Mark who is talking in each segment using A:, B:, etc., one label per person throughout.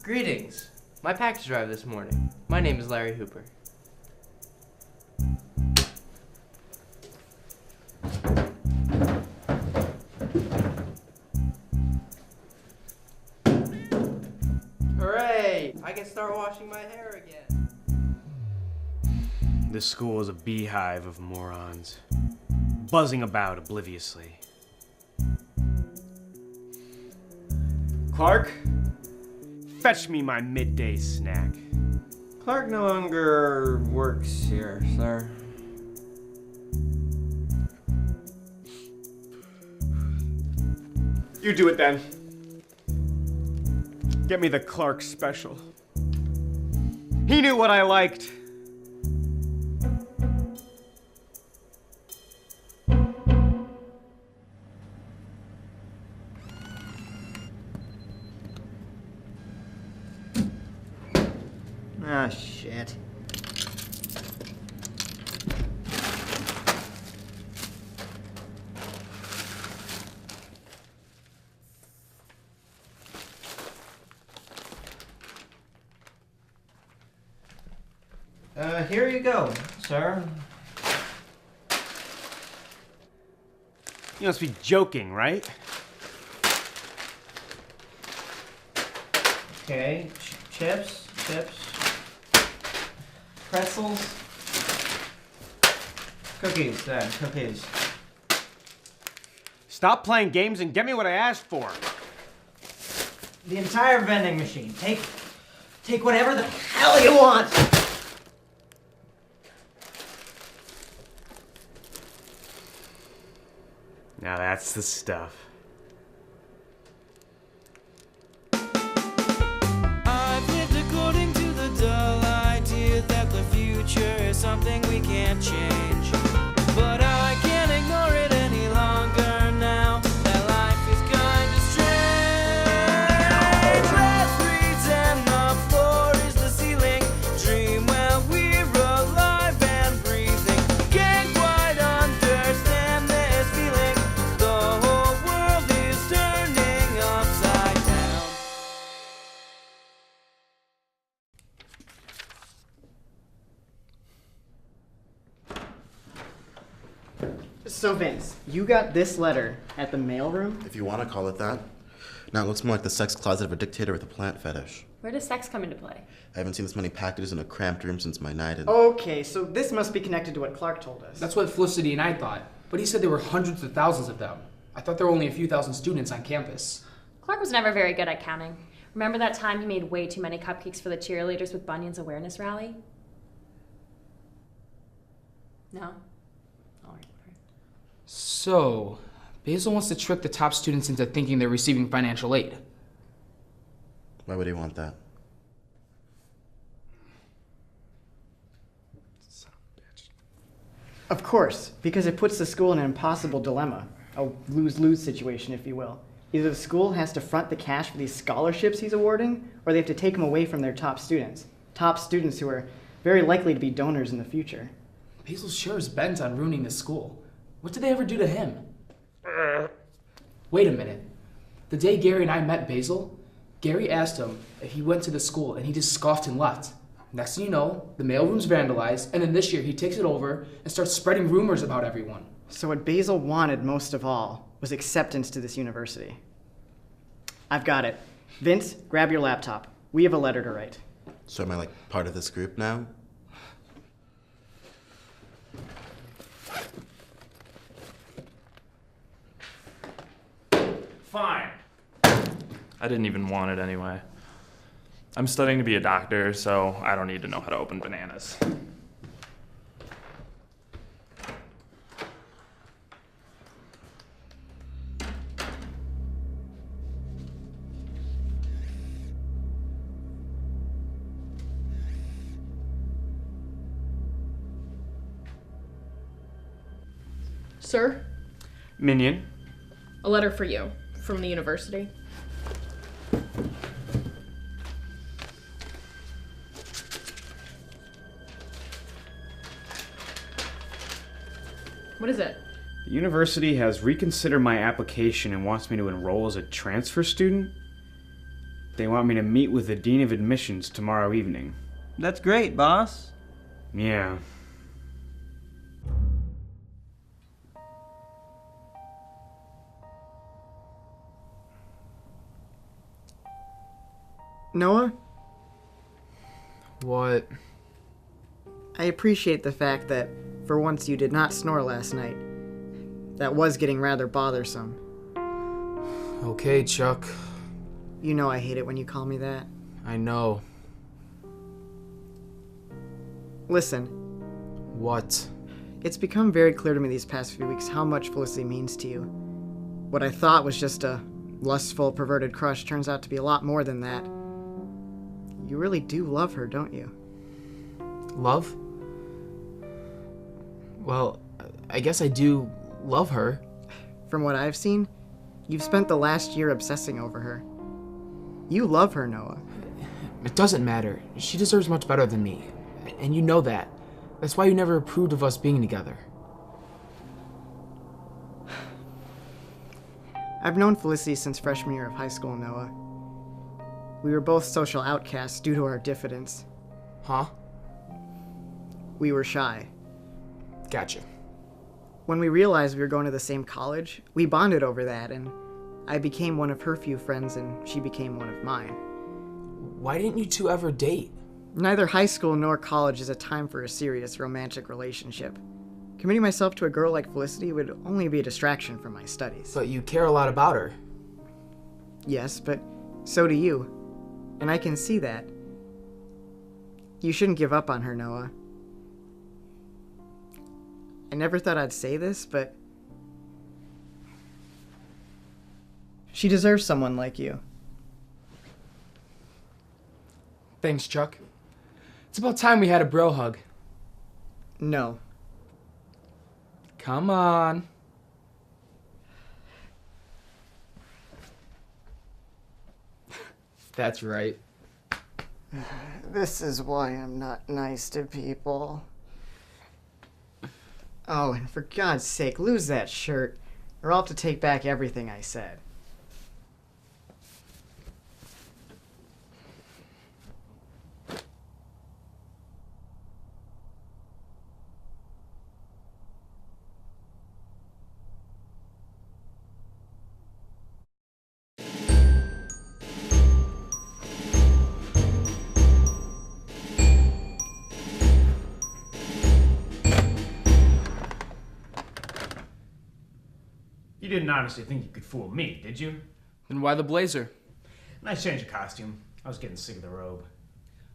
A: Greetings. My package arrived this morning. My name is Larry Hooper. Hooray! I can start washing my hair again.
B: This school is a beehive of morons, buzzing about obliviously. Clark, fetch me my midday snack.
C: Clark no longer works here, sir.
B: You do it then. Get me the Clark special. He knew what I liked.
C: Ah, shit.
A: Here you go, sir.
B: You must be joking, right?
A: Okay, chips, pretzels, cookies, Dad, cookies.
B: Stop playing games and get me what I asked for.
C: The entire vending machine. Take whatever the hell you want.
B: Now that's the stuff.
D: I've lived according to the dull idea that the future is something we can't change. But I can't ignore it any longer now that life is kinda strange. Let's pretend the floor is the ceiling. Dream while we're alive and breathing. Can't quite understand this feeling. The whole world is turning upside down.
E: So Vince, you got this letter at the mailroom?
F: If you want to call it that. Now it looks more like the sex closet of a dictator with a plant fetish.
G: Where does sex come into play?
F: I haven't seen this many packages in a cramped room since my night in...
E: Okay, so this must be connected to what Clark told us.
H: That's what Felicity and I thought, but he said there were hundreds of thousands of them. I thought there were only a few thousand students on campus.
G: Clark was never very good at counting. Remember that time he made way too many cupcakes for the cheerleaders with Bunyan's awareness rally? No? All right.
H: So, Basil wants to trick the top students into thinking they're receiving financial aid.
F: Why would he want that?
E: Of course, because it puts the school in an impossible dilemma. A lose-lose situation, if you will. Either the school has to front the cash for these scholarships he's awarding, or they have to take them away from their top students. Top students who are very likely to be donors in the future.
H: Basil sure is bent on ruining the school. What did they ever do to him? Wait a minute. The day Gary and I met Basil, Gary asked him if he went to the school and he just scoffed and left. Next thing you know, the mailroom's vandalized, and then this year he takes it over and starts spreading rumors about everyone.
E: So what Basil wanted most of all was acceptance to this university. I've got it. Vince, grab your laptop. We have a letter to write.
F: So am I like part of this group now?
I: Fine. I didn't even want it anyway. I'm studying to be a doctor, so I don't need to know how to open bananas.
J: Sir,
B: Minion.
J: a letter for you from the university. What is it?
B: The university has reconsidered my application and wants me to enroll as a transfer student. They want me to meet with the dean of admissions tomorrow evening.
C: That's great, boss.
B: Yeah.
E: Noah,
H: What?
E: I appreciate the fact that, for once, you did not snore last night. That was getting rather bothersome.
H: Okay, Chuck.
E: You know I hate it when you call me that.
H: I know.
E: Listen,
H: What?
E: it's become very clear to me these past few weeks how much Felicity means to you. What I thought was just a lustful, perverted crush turns out to be a lot more than that. You really do love her, don't you?
H: Love? Well, I guess I do love her.
E: From what I've seen, you've spent the last year obsessing over her. You love her, Noah.
H: It doesn't matter. She deserves much better than me. And you know that. That's why you never approved of us being together.
E: I've known Felicity since freshman year of high school, Noah. We were both social outcasts due to our diffidence.
H: Huh?
E: We were shy.
H: Gotcha.
E: When we realized we were going to the same college, we bonded over that, and I became one of her few friends and she became one of mine.
H: Why didn't you two ever date?
E: Neither high school nor college is a time for a serious romantic relationship. Committing myself to a girl like Felicity would only be a distraction from my studies.
H: But you care a lot about her.
E: Yes, but so do you. And I can see that. You shouldn't give up on her, Noah. I never thought I'd say this, but she deserves someone like you.
H: Thanks, Chuck. It's about time we had a bro hug.
E: No.
H: Come on. That's right.
E: This is why I'm not nice to people. Oh, and for God's sake, lose that shirt, or I'll have to take back everything I said.
B: You didn't honestly think you could fool me, did you?
H: Then why the blazer?
B: Nice change of costume. I was getting sick of the robe.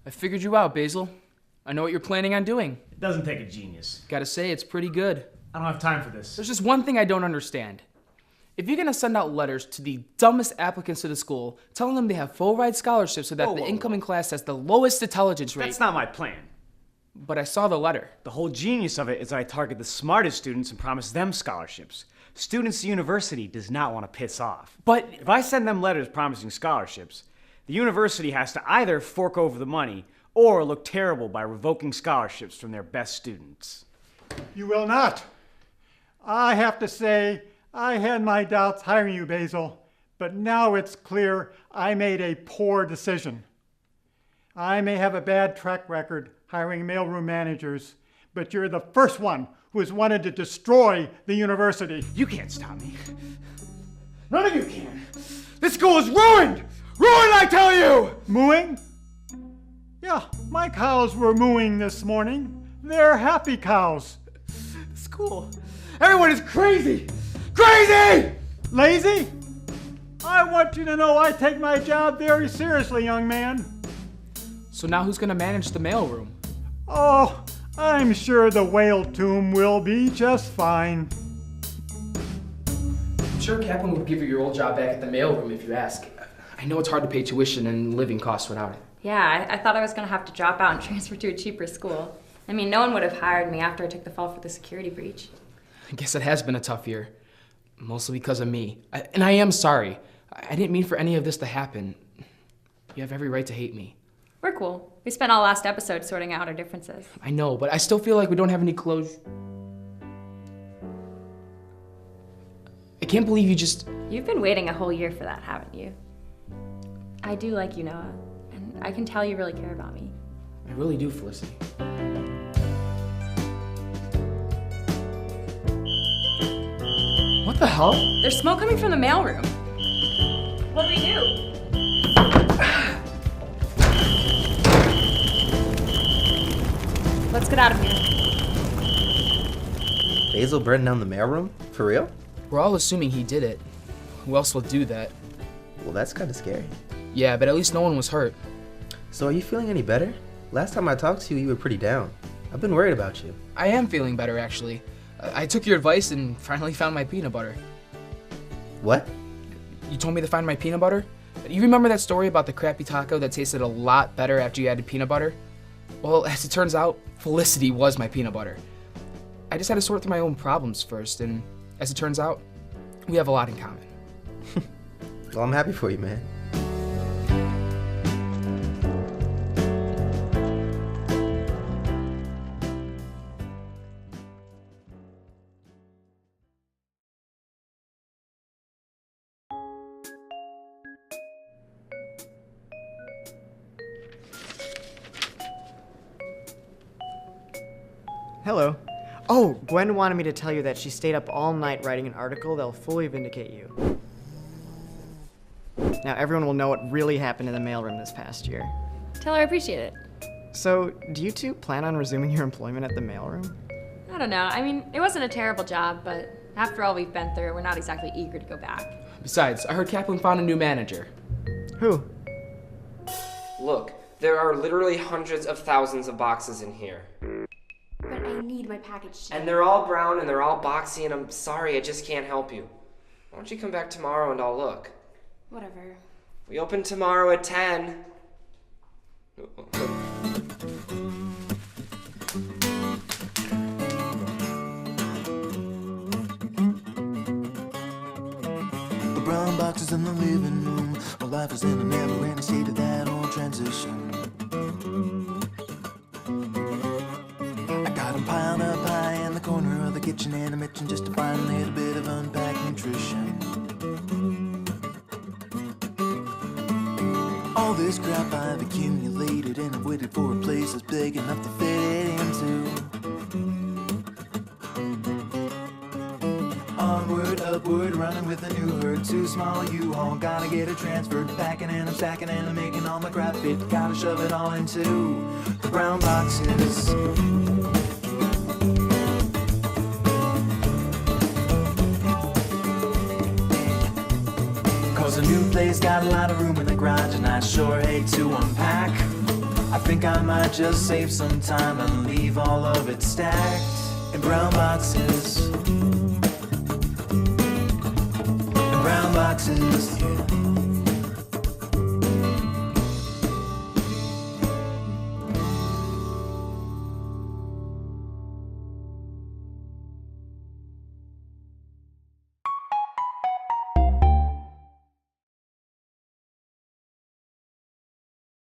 H: I figured you out, Basil. I know what you're planning on doing.
B: It doesn't take a genius.
H: Gotta say, it's pretty good.
B: I don't have time for this.
H: There's just one thing I don't understand. If you're gonna send out letters to the dumbest applicants to the school, telling them they have full ride scholarships so that the incoming class has the lowest intelligence rate.
B: That's not my plan.
H: But I saw the letter.
B: The whole genius of it is that I target the smartest students and promise them scholarships. Students the university does not want to piss off.
H: But
B: if I send them letters promising scholarships, the university has to either fork over the money or look terrible by revoking scholarships from their best students.
K: You will not. I have to say, I had my doubts hiring you, Basil, but now it's clear I made a poor decision. I may have a bad track record hiring mailroom managers, but you're the first one who has wanted to destroy the university.
B: You can't stop me.
K: None of you can.
B: This school is ruined! Ruined, I tell you!
K: Mooing? Yeah, my cows were mooing this morning. They're happy cows.
B: School. Everyone is crazy! Crazy!
K: Lazy? I want you to know I take my job very seriously, young man.
H: So now who's gonna manage the mailroom?
K: Oh, I'm sure the whale tomb will be just fine.
H: I'm sure Kaplan would give you your old job back at the mailroom if you ask. I know it's hard to pay tuition and living costs without it.
G: Yeah, I thought I was gonna have to drop out and transfer to a cheaper school. I mean, no one would have hired me after I took the fall for the security breach.
H: I guess it has been a tough year. Mostly because of me. And I am sorry. I didn't mean for any of this to happen. You have every right to hate me.
G: We're cool. We spent all last episode sorting out our differences.
H: I know, but I still feel like we don't have any closure. can't believe you just...
G: You've been waiting a whole year for that, haven't you? I do like you, Noah, and I can tell you really care about me.
H: I really do, Felicity. What the hell?
G: There's smoke coming from the mailroom. What do we do? Let's get out of here.
F: Basil burned down the mailroom? For real?
H: We're all assuming he did it. Who else would do that?
F: Well, that's kind of scary.
H: Yeah, but at least no one was hurt.
F: So are you feeling any better? Last time I talked to you, you were pretty down. I've been worried about you.
H: I am feeling better, actually. I took your advice and finally found my peanut butter.
F: What?
H: You told me to find my peanut butter? You remember that story about the crappy taco that tasted a lot better after you added peanut butter? Well, as it turns out, Felicity was my peanut butter. I just had to sort through my own problems first, and as it turns out, we have a lot in common.
F: Well, I'm happy for you, man.
E: Hello. Oh, Gwen wanted me to tell you that she stayed up all night writing an article that'll fully vindicate you. Now everyone will know what really happened in the mailroom this past year.
G: Tell her I appreciate it.
E: So, do you two plan on resuming your employment at the mailroom?
G: I don't know. I mean, it wasn't a terrible job, but after all we've been through, we're not exactly eager to go back.
H: Besides, I heard Kaplan found a new manager.
E: Who?
L: Look, there are literally hundreds of thousands of boxes in here.
G: But I need my package.
L: And they're all brown and they're all boxy, and I'm sorry, I just can't help you. Why don't you come back tomorrow and I'll look?
G: Whatever.
L: We open tomorrow at 10.
D: The brown boxes in the living room. My life is in a never-ending state of that old transition. I got 'em piled up high in the corner of the kitchen, and I'm itching just to find a little bit of unpacked nutrition. All this crap I've accumulated, and I've waited for a place that's big enough to fit it into. Onward, upward, running with a new herd. Too small, you all gotta get it transferred. Packing and I'm stacking and I'm making all my crap fit. Gotta shove it all into the brown boxes. Cause a new place got a lot of room in the garage, and I sure hate to unpack. I think I might just save some time and leave all of it stacked in brown boxes. In brown boxes.